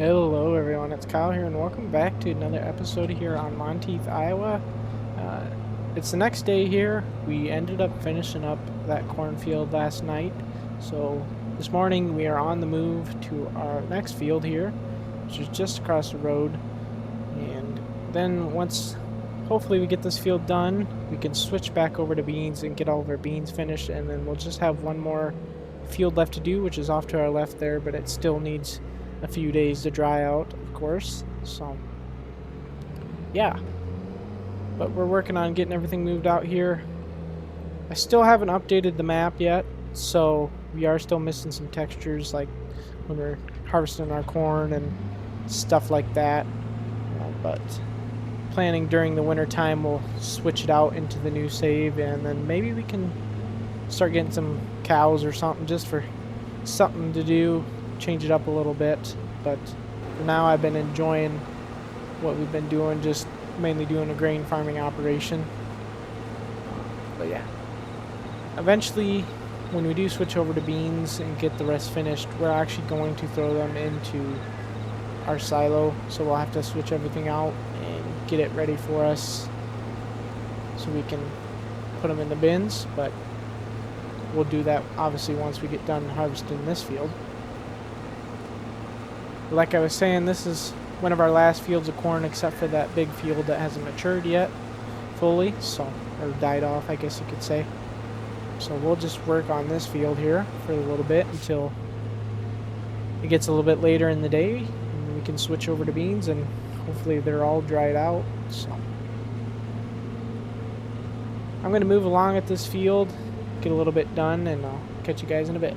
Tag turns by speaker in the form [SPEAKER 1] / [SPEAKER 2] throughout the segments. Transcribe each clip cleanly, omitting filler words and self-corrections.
[SPEAKER 1] Hello everyone, it's Kyle here and welcome back to another episode here on Monteith, Iowa. Uh, it's the next day here. We ended up finishing up that cornfield last night. So this morning we are on the move to our next field here, which is just across the road. And then once hopefully we get this field done, we can switch back over to beans and get all of our beans finished, and then we'll just have one more field left to do, which is off to our left there, but it still needs a few days to dry out, of course. So yeah, but we're working on getting everything moved out here. I still haven't updated the map yet, so we are still missing some textures, like when we're harvesting our corn and stuff like that. But planning during the winter time, we'll switch it out into the new save, and then maybe we can start getting some cows or something just for something to do, change it up a little bit. But for now, I've been enjoying what we've been doing, just mainly doing a grain farming operation. But yeah, eventually when we do switch over to beans and get the rest finished, we're actually going to throw them into our silo, so we'll have to switch everything out and get it ready for us so we can put them in the bins. But we'll do that obviously once we get done harvesting this field. Like I was saying, this is one of our last fields of corn, except for that big field that hasn't matured yet fully, so, or died off, I guess you could say. So we'll just work on this field here for a little bit until it gets a little bit later in the day, and we can switch over to beans, and hopefully they're all dried out. So I'm going to move along at this field, get a little bit done, and I'll catch you guys in a bit.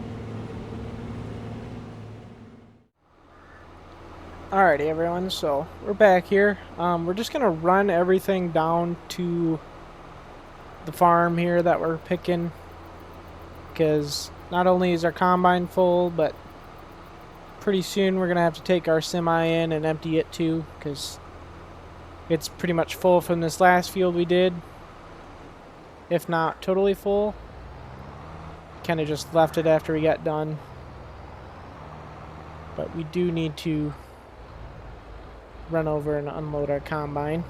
[SPEAKER 1] Alrighty everyone, so we're back here. We're just going to run everything down to the farm here that we're picking, because not only is our combine full, but pretty soon we're going to have to take our semi in and empty it too, because it's pretty much full from this last field we did, if not totally full. Kind of just left it after we got done, but we do need to run over and unload our combine.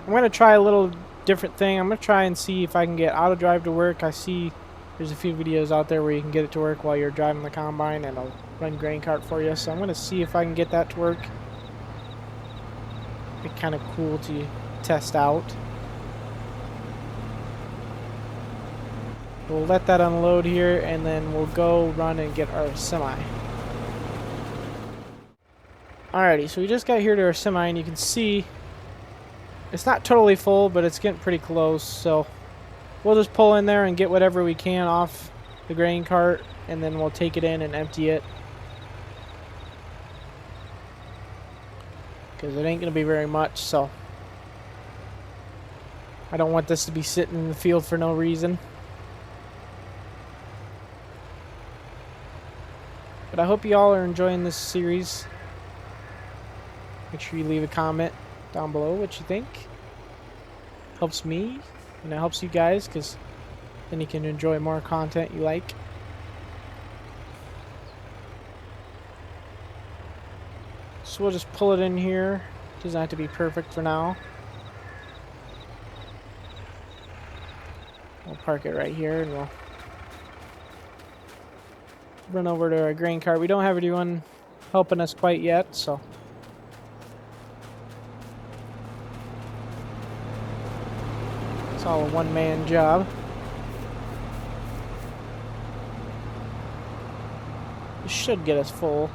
[SPEAKER 1] I'm going to try a little different thing. I'm going to try and see if I can get auto drive to work. I see there's a few videos out there where you can get it to work while you're driving the combine, and it'll run grain cart for you. So I'm going to see if I can get that to work. It's kind of cool to test out. We'll let that unload here, and then we'll go run and get our semi. Alrighty, so we just got here to our semi, and you can see it's not totally full, but it's getting pretty close. So we'll just pull in there and get whatever we can off the grain cart, and then we'll take it in and empty it, because it ain't going to be very much, so I don't want this to be sitting in the field for no reason. But I hope you all are enjoying this series. Make sure you leave a comment down below what you think. Helps me, and it helps you guys, because then you can enjoy more content you like. So we'll just pull it in here. Doesn't have to be perfect for now. We'll park it right here, and we'll run over to our grain cart. We don't have anyone helping us quite yet, so it's all a one-man job. This should get us full.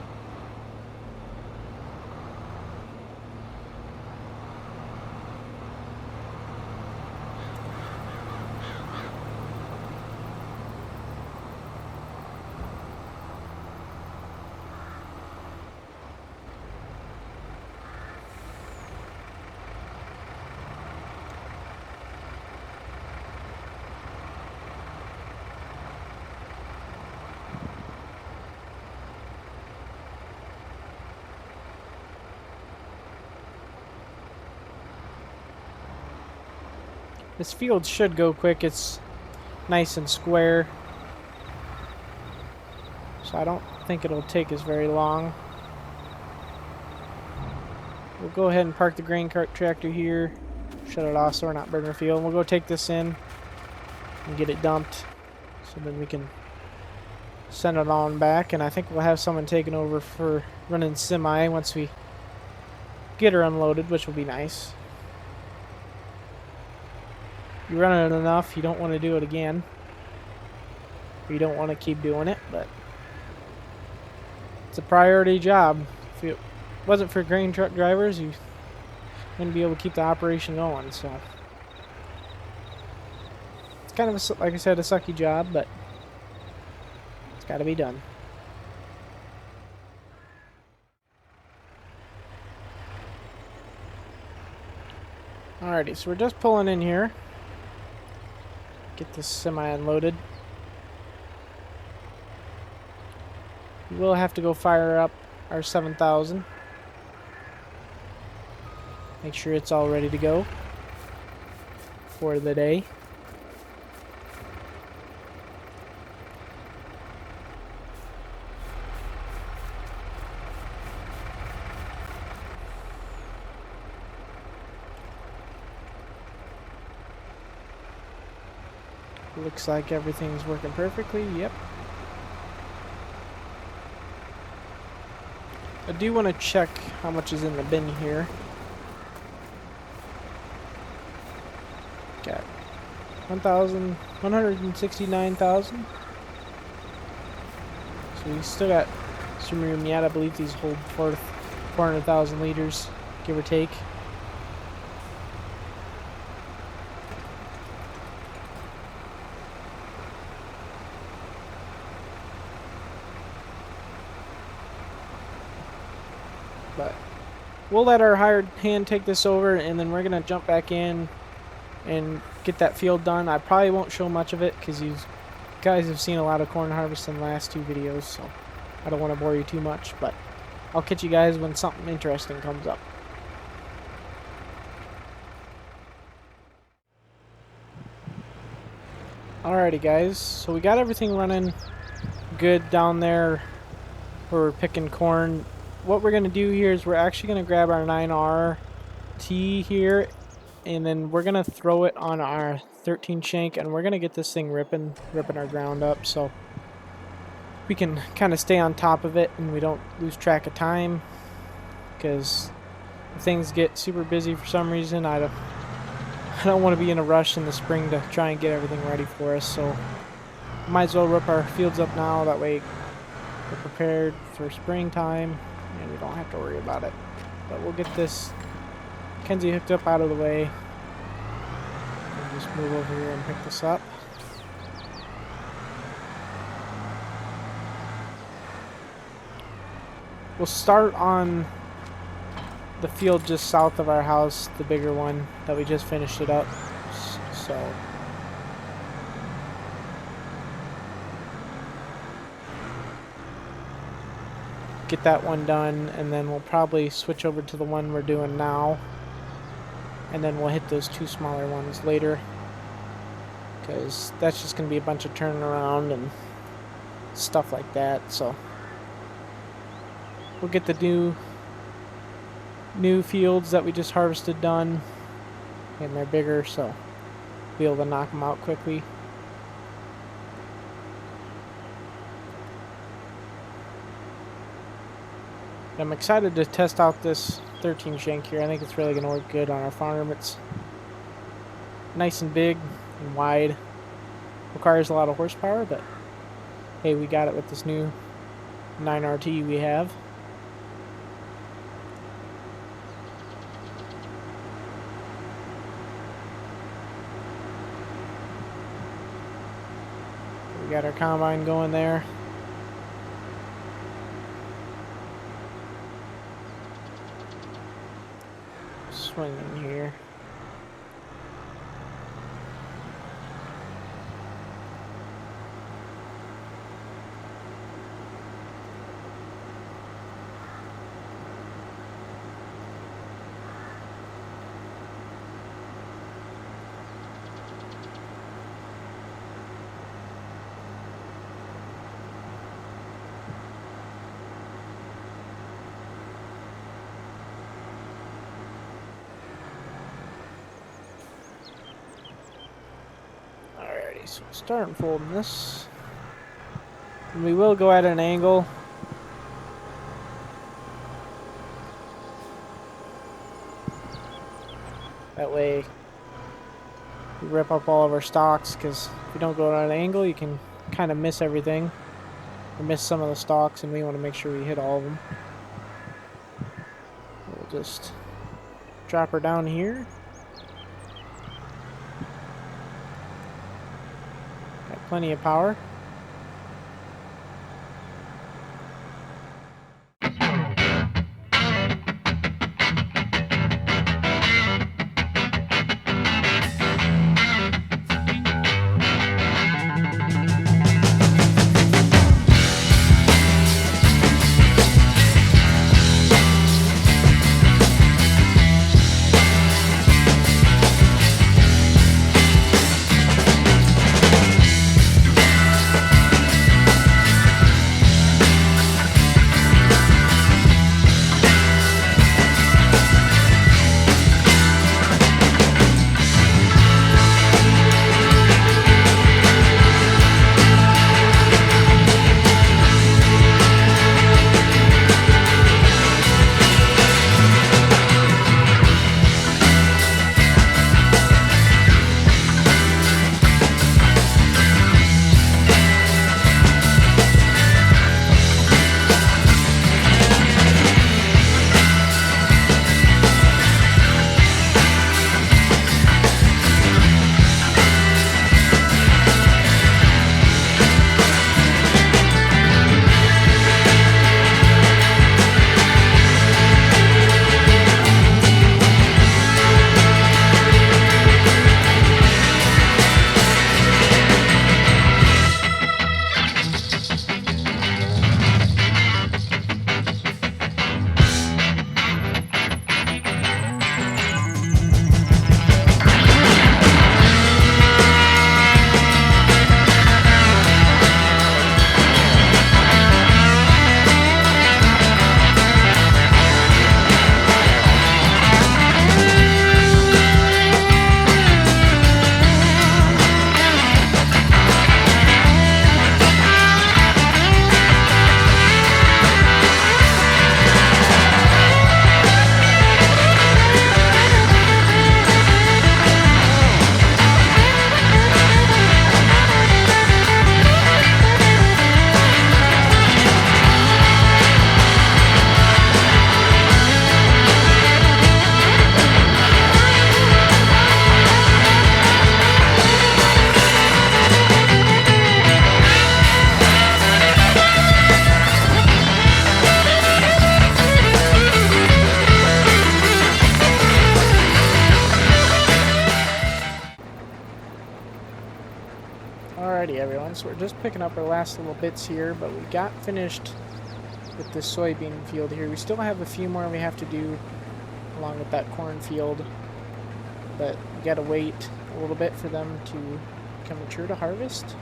[SPEAKER 1] This field should go quick. It's nice and square, so I don't think it'll take us very long. We'll go ahead and park the grain cart tractor here, shut it off so we're not burning our fuel. We'll go take this in and get it dumped, so then we can send it on back. And I think we'll have someone taking over for running semi once we get her unloaded, which will be nice. You run it enough, you don't want to do it again. Or you don't want to keep doing it, but it's a priority job. If it wasn't for grain truck drivers, you wouldn't be able to keep the operation going, so it's kind of, like I said, a sucky job, but it's got to be done. Alrighty, so we're just pulling in here. Get this semi unloaded. We will have to go fire up our 7000. Make sure it's all ready to go for the day. Looks like everything's working perfectly. Yep. I do want to check how much is in the bin here. Got 169,000. So we still got some room yet. I believe these hold 400,000 liters, give or take. But we'll let our hired hand take this over, and then we're gonna jump back in and get that field done. I probably won't show much of it because you guys have seen a lot of corn harvest in the last 2 videos, so I don't want to bore you too much, but I'll catch you guys when something interesting comes up. Alrighty guys, so we got everything running good down there where we're picking corn. What we're going to do here is we're actually going to grab our 9RT here, and then we're going to throw it on our 13 shank, and we're going to get this thing ripping our ground up, so we can kind of stay on top of it and we don't lose track of time, because if things get super busy for some reason, I don't want to be in a rush in the spring to try and get everything ready for us, so might as well rip our fields up now, that way we're prepared for springtime and we don't have to worry about it. But we'll get this Kenzie hooked up out of the way and just move over here and pick this up. We'll start on the field just south of our house, the bigger one that we just finished it up. So get that one done, and then we'll probably switch over to the one we're doing now, and then we'll hit those 2 smaller ones later, because that's just going to be a bunch of turning around and stuff like that. So we'll get the new fields that we just harvested done, and they're bigger, so be able to knock them out quickly. I'm excited to test out this 13 shank here. I think it's really going to work good on our farm. It's nice and big and wide. Requires a lot of horsepower, but hey, we got it with this new 9RT we have. We got our combine going there. Swinging here. So we'll start unfolding this. And we will go at an angle. That way we rip up all of our stalks, because if you don't go at an angle, you can kind of miss everything. Or miss some of the stalks, and we want to make sure we hit all of them. We'll just drop her down here. Got plenty of power. Alrighty everyone, so we're just picking up our last little bits here, but we got finished with this soybean field here. We still have a few more we have to do along with that cornfield, but we gotta wait a little bit for them to become mature to harvest.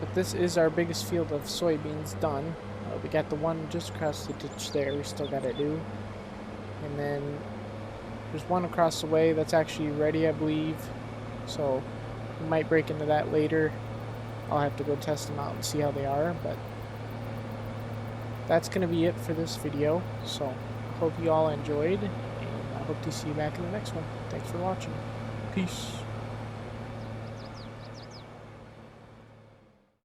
[SPEAKER 1] But this is our biggest field of soybeans done. We got the one just across the ditch there we still gotta do, and then there's one across the way that's actually ready, I believe, so we might break into that later. I'll have to go test them out and see how they are, but that's going to be it for this video. So I hope you all enjoyed, and I hope to see you back in the next one. Thanks for watching. Peace.